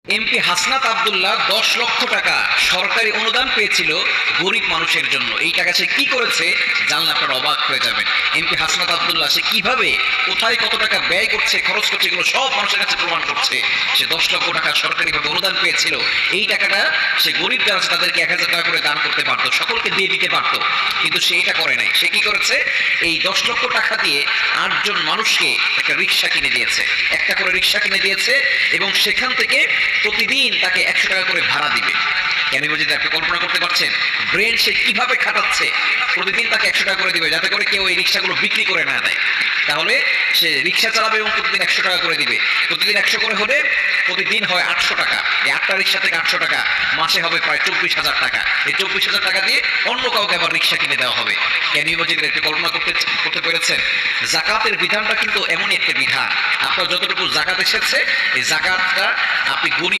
MP Hasnat Abdullah ১০ লক্ষ টাকা সরকারি অনুদান পেয়েছিল গরিব মানুষের জন্য। এই টাকা সে কি করেছে জানলে আপনারা অবাক হয়ে যাবেন। এমপি হাসনাত আব্দুল্লাহ সে কিভাবে, কোথায়, কত টাকা ব্যয় করছে, খরচ করছে, এগুলো সব মানুষের কাছে প্রমাণ করছে। সে ১০ লক্ষ টাকা সরকারিভাবে অনুদান পেয়েছিল। এই টাকাটা সে গরিব যারা আছে তাদেরকে ১,০০০ টাকা করে দান করতে পারতো, সকলকে দিয়ে দিতে পারতো, কিন্তু সে এটা করে নাই। সে কি করেছে, এই ১০ লক্ষ টাকা দিয়ে ৮ জন মানুষকে একটা রিক্সা কিনে দিয়েছে, একটা করে রিক্সা কিনে দিয়েছে, এবং সেখান থেকে প্রতিদিন তাকে ১০০ টাকা করে ভাড়া দিবে। কেন বুঝি আপনি কল্পনা করতে পারছেন ব্রেন সে কিভাবে খাটাচ্ছে? প্রতিদিন তাকে ১০০ টাকা করে দিবে, যাতে করে কেউ এই রিক্সাগুলো বিক্রি করে না দেয়। তাহলে সে রিক্সা চালাবে এবং প্রতিদিন ১০০ টাকা করে দিবে। প্রতিদিন ১০০ করে হলে প্রতিদিন হয় ৮০০ টাকা। এই ৮টা রিক্সা থেকে ৮০০ টাকা, মাসে হবে প্রায় ২৪,০০০ টাকা। এই ২৪,০০০ টাকা দিয়ে অন্য কাউকে আবার রিক্সা কিনে দেওয়া হবে। কেন বুঝি একটু কল্পনা করতে পেরেছেন? জাকাতের বিধানটা কিন্তু এমনই একটা বিধান, আপনার যতটুকু জাকাত এসেছে এই জাকাতটা আপনি গরিব